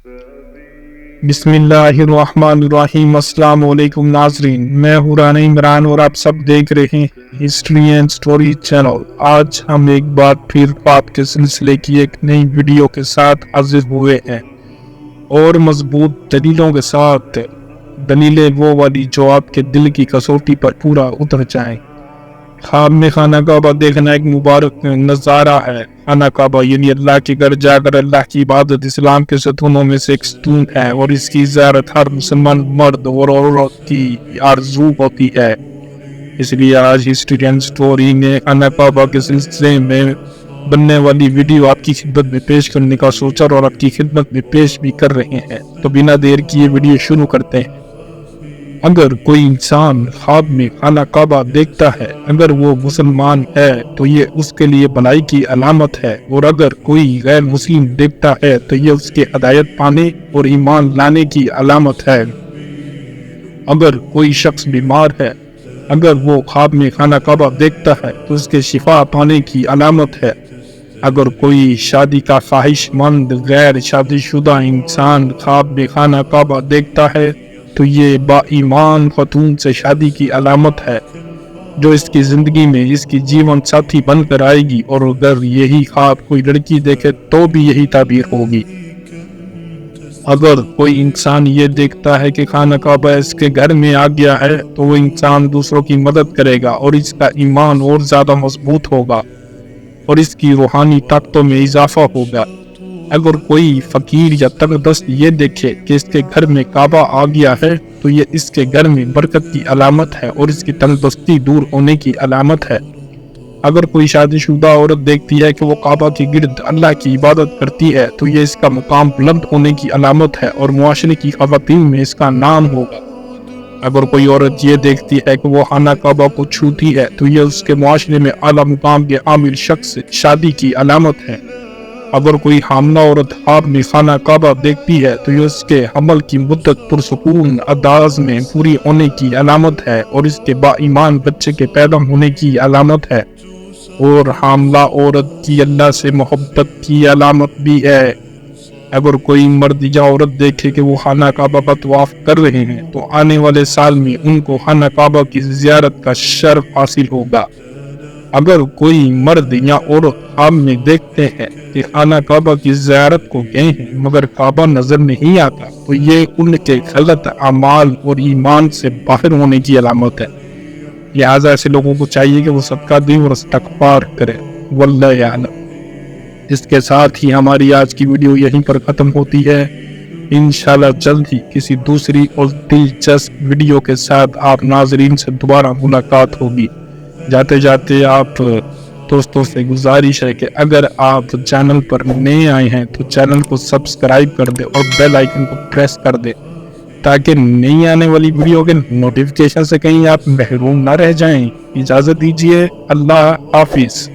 بسم اللہ الرحمن الرحیم۔ السلام علیکم ناظرین، میں ہوں رانا عمران اور آپ سب دیکھ رہے ہیں ہسٹری اینڈ سٹوری چینل۔ آج ہم ایک بار پھر پاپ کے سلسلے کی ایک نئی ویڈیو کے ساتھ حاضر ہوئے ہیں اور مضبوط دلیلوں کے ساتھ۔ دلیلیں وہ والی جو آپ کے دل کی کسوٹی پر پورا اتر جائیں۔ خواب میں خانہ کعبہ دیکھنا ایک مبارک نظارہ ہے۔ خانہ کعبہ یعنی اللہ کے گھر جا کر اللہ کی عبادت اسلام کے ستونوں میں سے ایک ستون ہے اور اس کی زیارت ہر مسلمان مرد اور عورت کی آرزو ہوتی ہے۔ اس لیے آج ہسٹری اینڈ سٹوری نے خانہ کعبہ کے سلسلے میں بننے والی ویڈیو آپ کی خدمت میں پیش کرنے کا سوچا اور آپ کی خدمت میں پیش بھی کر رہے ہیں۔ تو بنا دیر کیے ویڈیو شروع کرتے ہیں۔ اگر کوئی انسان خواب میں خانہ کعبہ دیکھتا ہے، اگر وہ مسلمان ہے تو یہ اس کے لیے بھلائی کی علامت ہے، اور اگر کوئی غیر مسلم دیکھتا ہے تو یہ اس کے ہدایت پانے اور ایمان لانے کی علامت ہے۔ اگر کوئی شخص بیمار ہے، اگر وہ خواب میں خانہ کعبہ دیکھتا ہے تو اس کے شفا پانے کی علامت ہے۔ اگر کوئی شادی کا خواہش مند غیر شادی شدہ انسان خواب میں خانہ کعبہ دیکھتا ہے تو یہ با ایمان خاتون سے شادی کی علامت ہے جو اس کی زندگی میں اس کی جیون ساتھی بن کر آئے گی، اور اگر یہی خواب کوئی لڑکی دیکھے تو بھی یہی تعبیر ہوگی۔ اگر کوئی انسان یہ دیکھتا ہے کہ خانہ کعبہ اس کے گھر میں آ گیا ہے تو وہ انسان دوسروں کی مدد کرے گا اور اس کا ایمان اور زیادہ مضبوط ہوگا اور اس کی روحانی طاقتوں میں اضافہ ہوگا۔ اگر کوئی فقیر یا تنگدست یہ دیکھے کہ اس کے گھر میں کعبہ آ گیا ہے تو یہ اس کے گھر میں برکت کی علامت ہے اور اس کی تنگدستی دور ہونے کی علامت ہے۔ اگر کوئی شادی شدہ عورت دیکھتی ہے کہ وہ کعبہ کے گرد اللہ کی عبادت کرتی ہے تو یہ اس کا مقام بلند ہونے کی علامت ہے اور معاشرے کی خواتین میں اس کا نام ہوگا۔ اگر کوئی عورت یہ دیکھتی ہے کہ وہ خانہ کعبہ کو چھوتی ہے تو یہ اس کے معاشرے میں اعلیٰ مقام کے عامل شخص سے شادی کی علامت ہے۔ اگر کوئی حاملہ عورت خواب میں خانہ کعبہ دیکھتی ہے تو یہ اس کے حمل کی مدت پرسکون انداز میں پوری ہونے کی علامت ہے اور اس کے با ایمان بچے کے پیدا ہونے کی علامت ہے، اور حاملہ عورت کی اللہ سے محبت کی علامت بھی ہے۔ اگر کوئی مرد یا عورت دیکھے کہ وہ خانہ کعبہ کا طواف کر رہے ہیں تو آنے والے سال میں ان کو خانہ کعبہ کی زیارت کا شرف حاصل ہوگا۔ اگر کوئی مرد یا عورت خواب میں دیکھتے ہیں کہ خانہ کعبہ کی زیارت کو گئے ہیں مگر کعبہ نظر نہیں آتا تو یہ ان کے غلط اعمال اور ایمان سے باہر ہونے کی علامت ہے۔ لہٰذا ایسے لوگوں کو چاہیے کہ وہ صدقہ دیں اور استغفار کریں۔ واللہ اعلم۔ اس کے ساتھ ہی ہماری آج کی ویڈیو یہیں پر ختم ہوتی ہے۔ انشاءاللہ جلد ہی کسی دوسری اور دلچسپ ویڈیو کے ساتھ آپ ناظرین سے دوبارہ ملاقات ہوگی۔ جاتے جاتے آپ دوستوں سے گزارش ہے کہ اگر آپ چینل پر نئے آئے ہیں تو چینل کو سبسکرائب کر دیں اور بیل آئیکن کو پریس کر دیں تاکہ نئی آنے والی ویڈیو کے نوٹیفیکیشن سے کہیں آپ محروم نہ رہ جائیں۔ اجازت دیجیے، اللہ حافظ۔